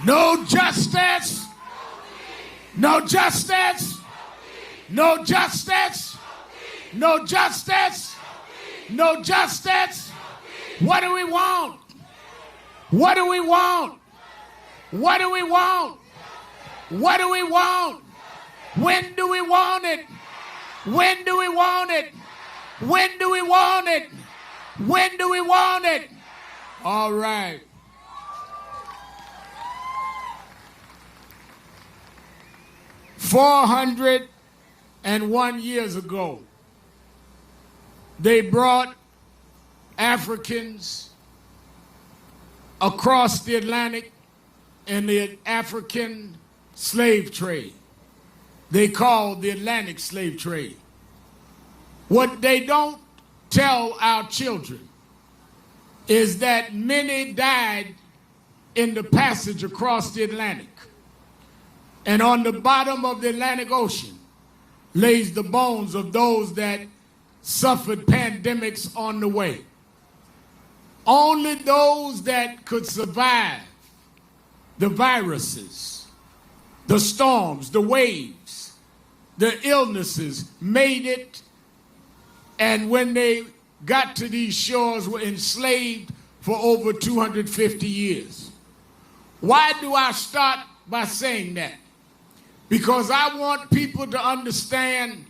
No justice. No justice. No justice. No justice. No justice. What do we want? What do we want? What do we want? What do we want? When do we want it? When do we want it? When do we want it? When do we want it? All right. "401 years ago, they brought Africans across the Atlantic in the African slave trade. They called the Atlantic slave trade. What they don't tell our children is that many died in the passage across the Atlantic. And on the bottom of the Atlantic Ocean lays the bones of those that suffered pandemics on the way. Only those that could survive the viruses, the storms, the waves, the illnesses made it, and when they got to these shores were enslaved for over 250 years. Why do I start by saying that? Because I want people to understand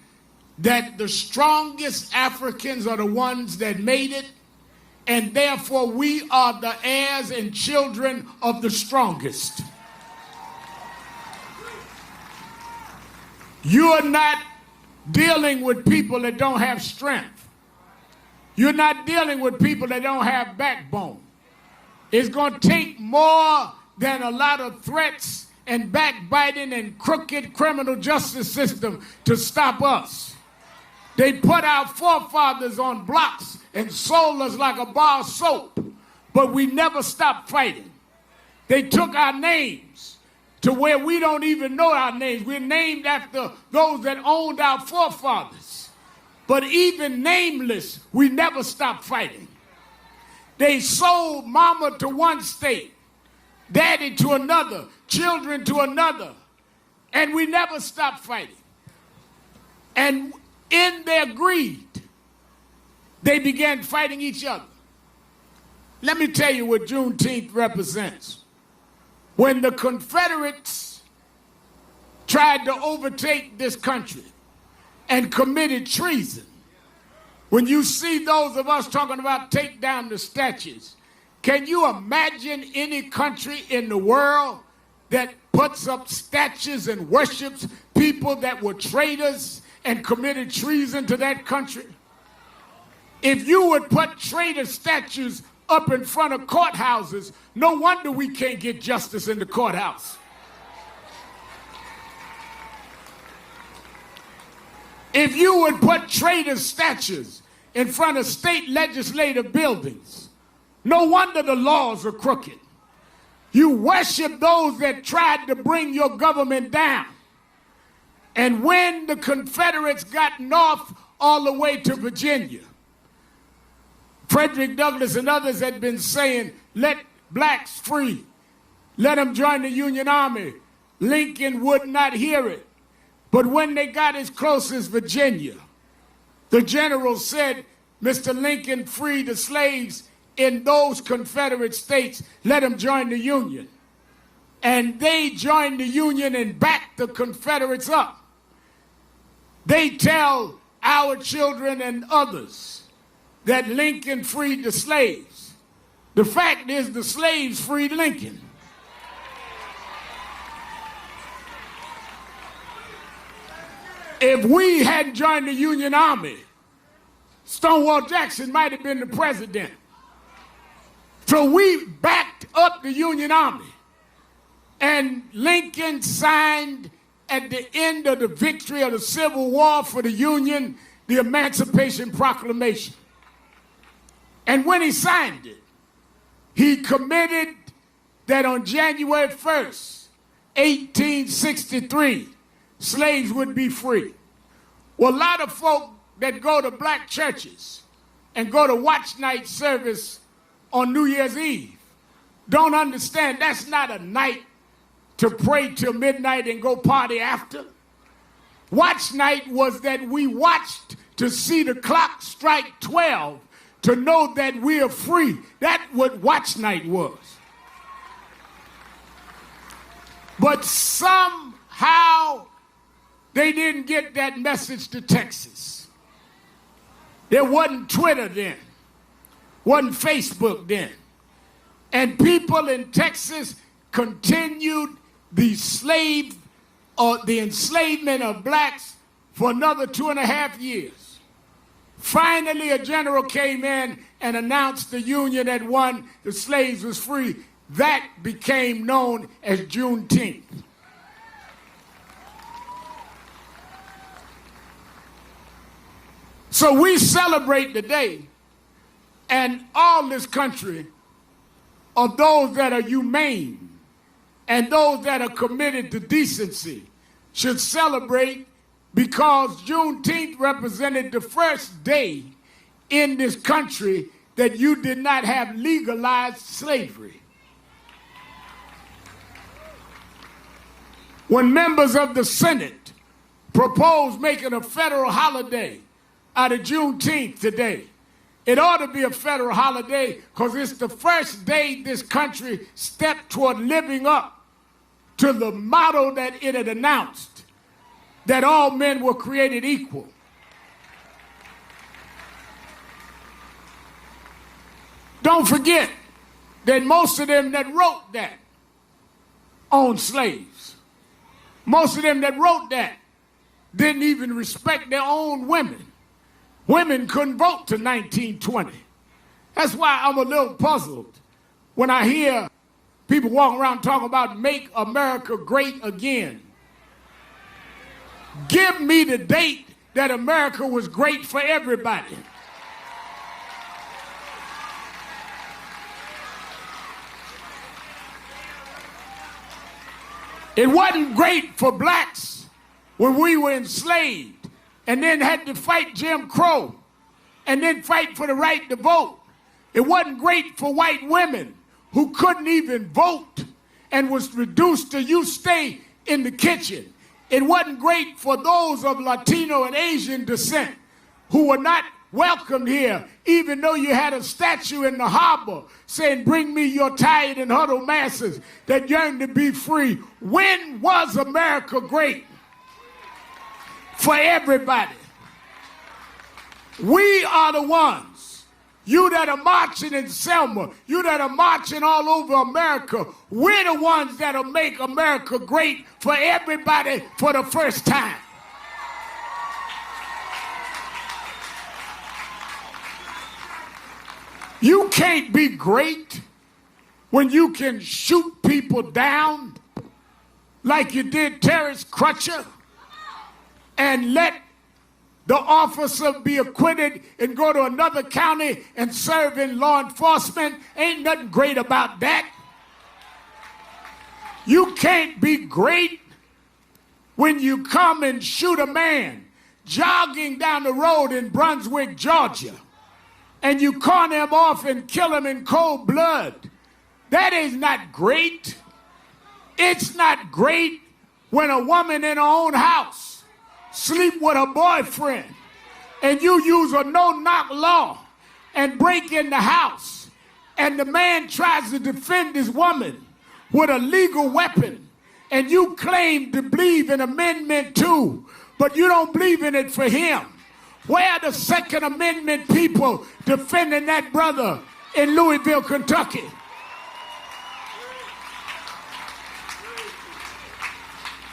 that the strongest Africans are the ones that made it, and therefore we are the heirs and children of the strongest. You are not dealing with people that don't have strength. You're not dealing with people that don't have backbone. It's going to take more than a lot of threats and backbiting and crooked criminal justice system to stop us. They put our forefathers on blocks and sold us like a bar of soap, but we never stopped fighting. They took our names to where we don't even know our names. We're named after those that owned our forefathers. But even nameless, we never stopped fighting. They sold mama to one state, daddy to another, children to another, and we never stopped fighting. And in their greed, they began fighting each other. Let me tell you what Juneteenth represents. When the Confederates tried to overtake this country and committed treason, when you see those of us talking about take down the statues, can you imagine any country in the world that puts up statues and worships people that were traitors and committed treason to that country? If you would put traitor statues up in front of courthouses, no wonder we can't get justice in the courthouse. If you would put traitor statues in front of state legislative buildings, no wonder the laws are crooked. You worship those that tried to bring your government down. And when the Confederates got north all the way to Virginia, Frederick Douglass and others had been saying, let blacks free, let them join the Union Army. Lincoln would not hear it. But when they got as close as Virginia, the general said, Mr. Lincoln freed the slaves in those Confederate states, let them join the Union. And they joined the Union and backed the Confederates up. They tell our children and others that Lincoln freed the slaves. The fact is the slaves freed Lincoln. If we hadn't joined the Union Army, Stonewall Jackson might have been the president. So we backed up the Union Army. And Lincoln signed at the end of the victory of the Civil War for the Union, the Emancipation Proclamation. And when he signed it, he committed that on January 1st, 1863, slaves would be free. Well, a lot of folk that go to black churches and go to watch night service on New Year's Eve don't understand that's not a night to pray till midnight and go party after. Watch night was that we watched to see the clock strike 12 to know that we are free. That's what watch night was. But somehow they didn't get that message to Texas. There wasn't Twitter then, wasn't Facebook then. And people in Texas continued the enslavement of blacks for another 2.5 years. Finally, a general came in and announced the Union had won, the slaves was free. That became known as Juneteenth. So we celebrate the day, and all this country of those that are humane and those that are committed to decency should celebrate, because Juneteenth represented the first day in this country that you did not have legalized slavery. When members of the Senate proposed making a federal holiday out of Juneteenth today, it ought to be a federal holiday because it's the first day this country stepped toward living up to the motto that it had announced, that all men were created equal. Don't forget that most of them that wrote that owned slaves. Most of them that wrote that didn't even respect their own women. Women couldn't vote till 1920. That's why I'm a little puzzled when I hear people walking around talking about make America great again. Give me the date that America was great for everybody. It wasn't great for blacks when we were enslaved and then had to fight Jim Crow and then fight for the right to vote. It wasn't great for white women who couldn't even vote and was reduced to you stay in the kitchen. It wasn't great for those of Latino and Asian descent who were not welcomed here, even though you had a statue in the harbor saying, "Bring me your tired and huddled masses that yearn to be free." When was America great? For everybody. We are the ones, you that are marching in Selma, you that are marching all over America, we're the ones that'll make America great for everybody for the first time. You can't be great when you can shoot people down like you did Terrence Crutcher and let the officer be acquitted and go to another county and serve in law enforcement. Ain't nothing great about that. You can't be great when you come and shoot a man jogging down the road in Brunswick, Georgia, and you corner him off and kill him in cold blood. That is not great. It's not great when a woman in her own house sleep with her boyfriend and you use a no-knock law and break in the house and the man tries to defend his woman with a legal weapon and you claim to believe in Amendment 2, but you don't believe in it for him. Where are the Second Amendment people defending that brother in Louisville, Kentucky?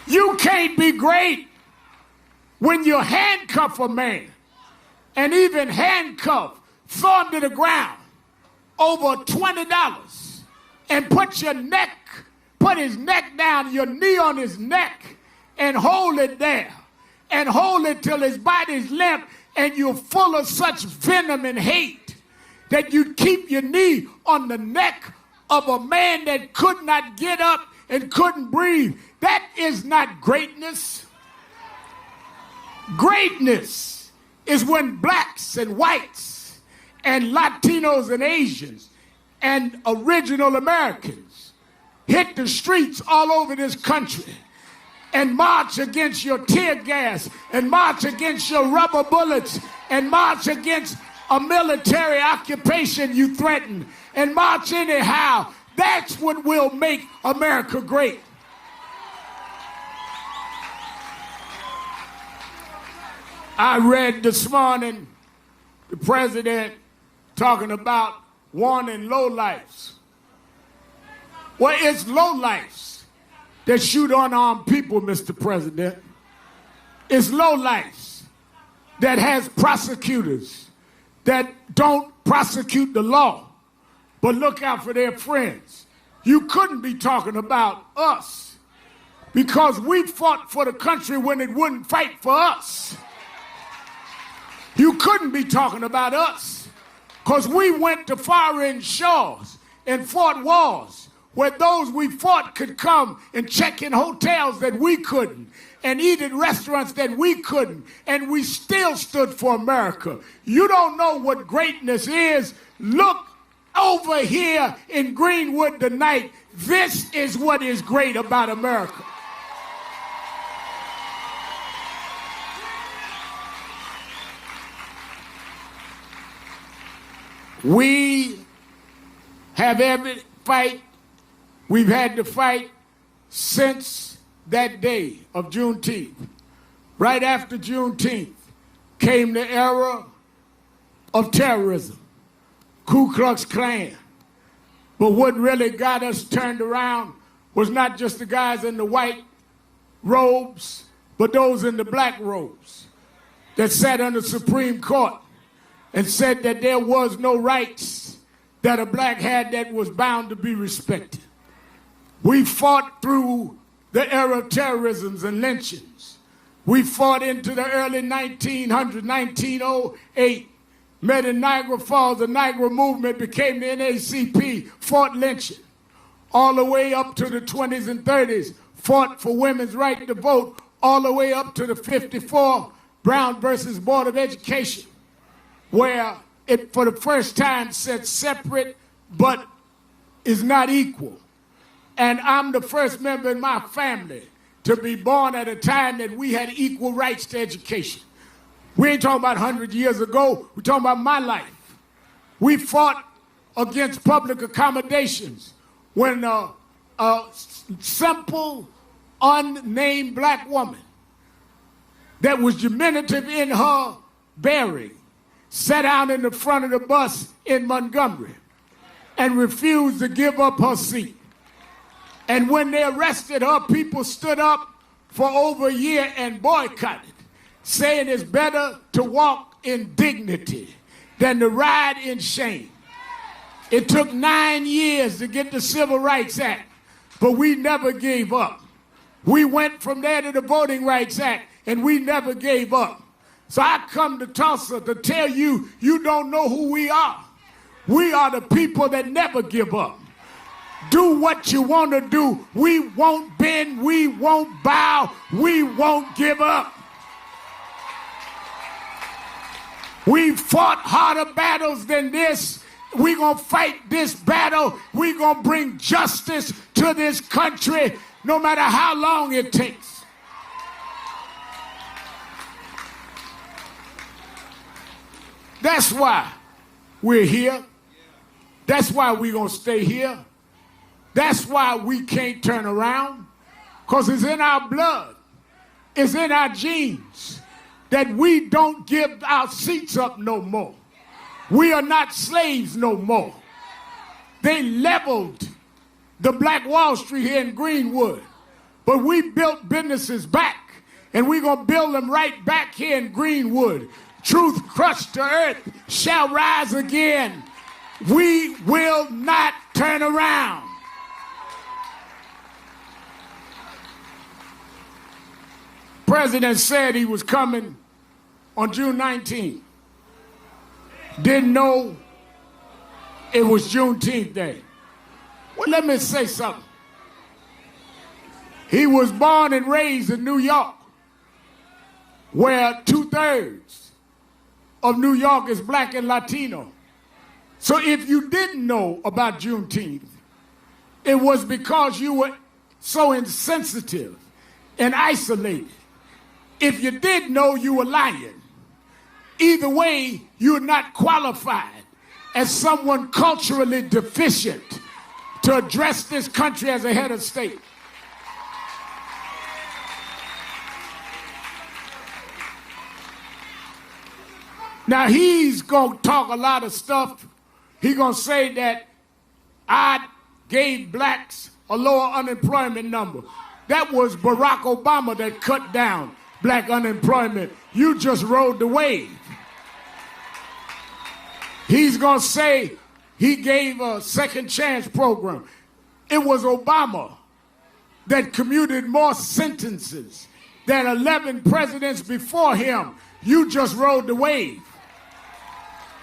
You can't be great when you handcuff a man and even handcuff, throw him to the ground over $20 and put his neck down, your knee on his neck and hold it there and hold it till his body's limp and you're full of such venom and hate that you keep your knee on the neck of a man that could not get up and couldn't breathe. That is not greatness. Greatness is when blacks and whites and Latinos and Asians and original Americans hit the streets all over this country and march against your tear gas and march against your rubber bullets and march against a military occupation you threaten and march anyhow, that's what will make America great. I read this morning the president talking about warning lowlifes. Well, it's lowlifes that shoot unarmed people, Mr. President. It's lowlifes that has prosecutors that don't prosecute the law, but look out for their friends. You couldn't be talking about us because we fought for the country when it wouldn't fight for us. You couldn't be talking about us because we went to foreign shores and fought wars where those we fought could come and check in hotels that we couldn't and eat in restaurants that we couldn't, and we still stood for America. You don't know what greatness is? Look over here in Greenwood tonight. This is what is great about America. We have every fight we've had to fight since that day of Juneteenth. Right after Juneteenth came the era of terrorism, Ku Klux Klan. But what really got us turned around was not just the guys in the white robes, but those in the black robes that sat on the Supreme Court and said that there was no rights that a black had that was bound to be respected. We fought through the era of terrorisms and lynchings. We fought into the early 1900s, 1908, met in Niagara Falls. The Niagara movement became the NAACP, fought lynching. All the way up to the 20s and 30s, fought for women's right to vote, all the way up to the 54 Brown versus Board of Education, where it, for the first time, said separate but is not equal. And I'm the first member in my family to be born at a time that we had equal rights to education. We ain't talking about 100 years ago. We're talking about my life. We fought against public accommodations when a simple, unnamed black woman that was diminutive in her bearing sat down in the front of the bus in Montgomery and refused to give up her seat. And when they arrested her, people stood up for over a year and boycotted, saying it's better to walk in dignity than to ride in shame. It took 9 years to get the Civil Rights Act, but we never gave up. We went from there to the Voting Rights Act, and we never gave up. So I come to Tulsa to tell you, you don't know who we are. We are the people that never give up. Do what you want to do. We won't bend, we won't bow, we won't give up. We fought harder battles than this. We're going to fight this battle. We're going to bring justice to this country, no matter how long it takes. That's why we're here. That's why we're going to stay here. That's why we can't turn around, because it's in our blood. It's in our genes that we don't give our seats up no more. We are not slaves no more. They leveled the Black Wall Street here in Greenwood, but we built businesses back, and we're going to build them right back here in Greenwood. Truth crushed to earth shall rise again. We will not turn around. President said he was coming on June 19th. Didn't know it was Juneteenth Day. Well, let me say something. He was born and raised in New York, where 2/3 of New York is black and Latino. So if you didn't know about Juneteenth, It was because you were so insensitive and isolated. If you did know, you were lying. Either way, you're not qualified as someone culturally deficient to address this country as a head of state. Now, he's going to talk a lot of stuff. He's going to say that I gave blacks a lower unemployment number. That was Barack Obama that cut down black unemployment. You just rode the wave. He's going to say he gave a second chance program. It was Obama that commuted more sentences than 11 presidents before him. You just rode the wave.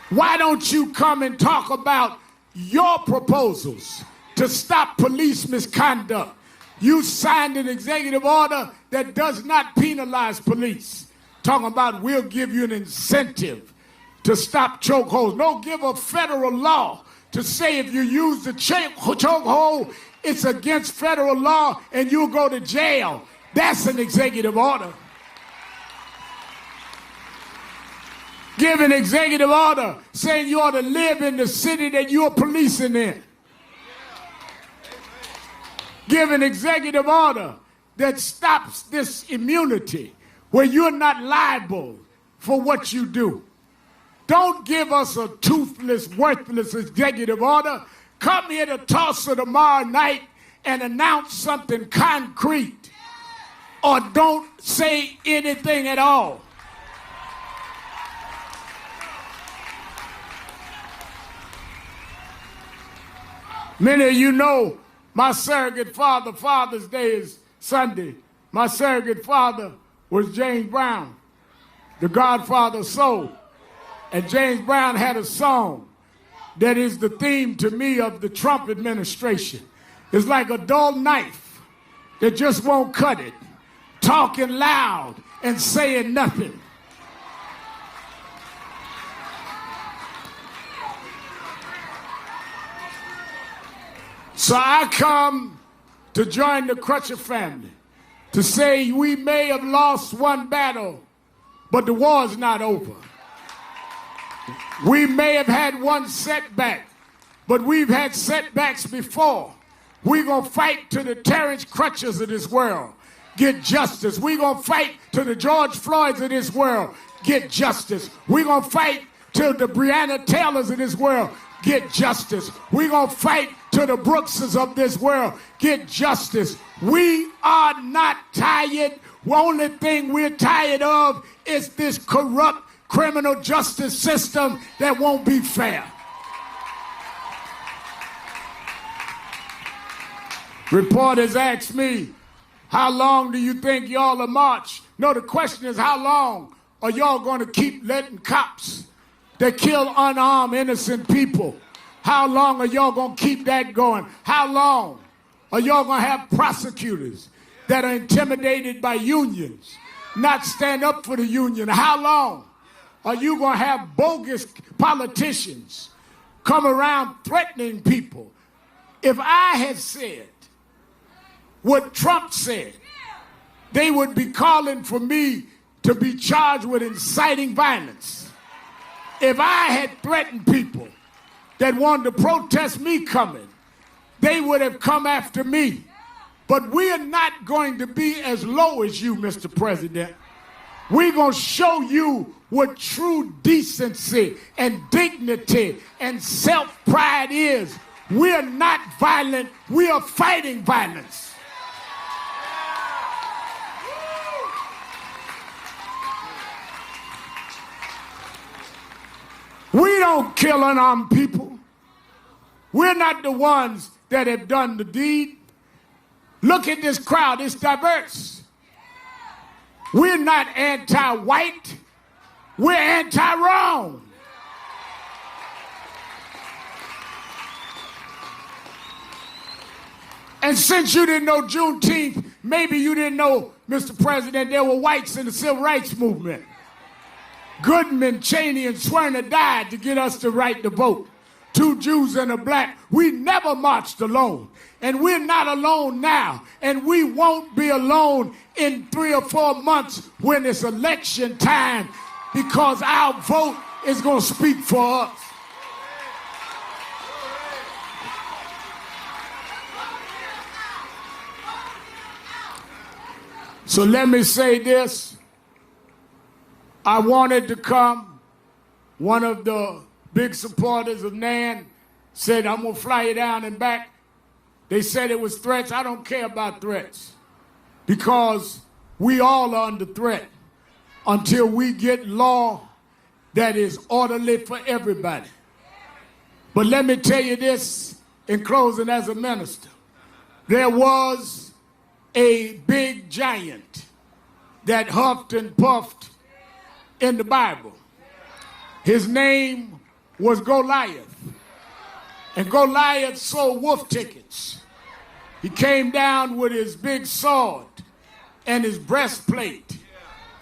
Why don't you come and talk about your proposals to stop police misconduct? You signed an executive order that does not penalize police. Talking about we'll give you an incentive to stop chokeholds. No, give a federal law to say if you use the chokehold, it's against federal law and you'll go to jail. That's an executive order. Give an executive order saying you ought to live in the city that you're policing in. Give an executive order that stops this immunity where you're not liable for what you do. Don't give us a toothless, worthless executive order. Come here to Tulsa tomorrow night and announce something concrete, or don't say anything at all. Many of you know my surrogate father, Father's Day is Sunday. My surrogate father was James Brown, the godfather of soul. And James Brown had a song that is the theme to me of the Trump administration. It's like a dull knife that just won't cut it, talking loud and saying nothing. So I come to join the Crutcher family to say we may have lost one battle, but the war's not over. We may have had one setback, but we've had setbacks before. We're going to fight to the Terrence Crutchers of this world, get justice. We're going to fight to the George Floyds of this world, get justice. We're going to fight to the Breonna Taylors of this world, get justice. We're going to fight to the Brookses of this world, get justice. We are not tired. The only thing we're tired of is this corrupt criminal justice system that won't be fair. Reporters ask me, how long do you think y'all will march? No, the question is, how long are y'all going to keep letting cops that kill unarmed innocent people? How long are y'all going to keep that going? How long are y'all going to have prosecutors that are intimidated by unions, not stand up for the union? How long are you going to have bogus politicians come around threatening people? If I had said what Trump said, they would be calling for me to be charged with inciting violence. If I had threatened people that wanted to protest me coming, they would have come after me. But we are not going to be as low as you, Mr. President. We're going to show you what true decency and dignity and self-pride is. We are not violent. We are fighting violence. We don't kill unarmed people. We're not the ones that have done the deed. Look at this crowd. It's diverse. We're not anti-white. We're anti-wrong. And since you didn't know Juneteenth, maybe you didn't know, Mr. President, there were whites in the civil rights movement. Goodman, Cheney, and Swerner died to get us the right to vote. 2 Jews and a black. We never marched alone. And we're not alone now. And we won't be alone in 3 or 4 months when it's election time, because our vote is going to speak for us. So let me say this. I wanted to come. One of the big supporters of Nan said, I'm going to fly you down and back. They said it was threats. I don't care about threats, because we all are under threat until we get law that is orderly for everybody. But let me tell you this in closing as a minister. There was a big giant that huffed and puffed in the Bible. His name was Goliath. And Goliath sold wolf tickets. He came down with his big sword and his breastplate.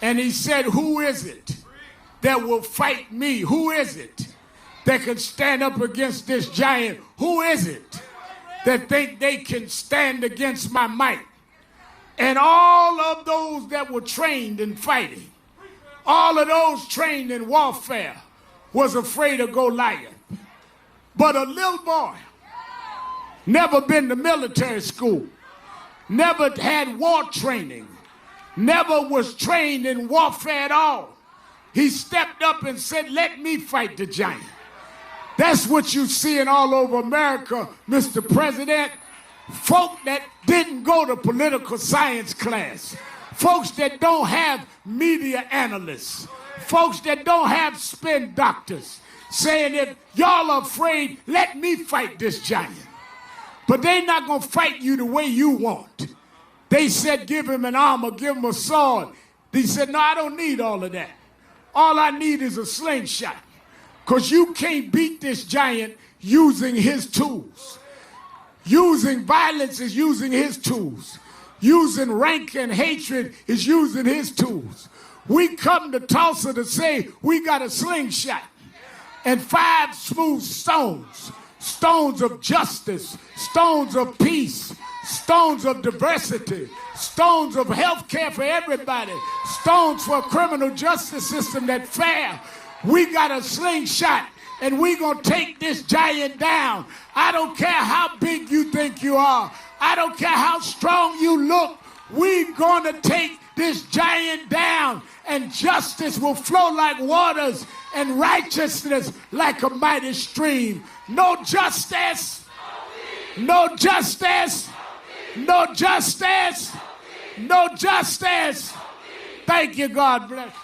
And he said, who is it that will fight me? Who is it that can stand up against this giant? Who is it that think they can stand against my might? And all of those that were trained in fighting, all of those trained in warfare, was afraid of Goliath. But a little boy, never been to military school, never had war training, never was trained in warfare at all, he stepped up and said, let me fight the giant. That's what you're seeing all over America, Mr. President. Folk that didn't go to political science class, folks that don't have media analysts, folks that don't have spin doctors, saying if y'all are afraid, let me fight this giant. But they're not going to fight you the way you want. They said give him an armor, give him a sword. He said, no, I don't need all of that. All I need is a slingshot, because you can't beat this giant using his tools. Using violence is using his tools. Using rank and hatred is using his tools. We come to Tulsa to say we got a slingshot and 5 smooth stones. Stones of justice, stones of peace, stones of diversity, stones of health care for everybody, stones for a criminal justice system that's fair. We got a slingshot, and we're going to take this giant down. I don't care how big you think you are. I don't care how strong you look. We're going to take this giant down, and justice will flow like waters and righteousness like a mighty stream. No justice, no justice, no justice, no justice. Thank you, God bless.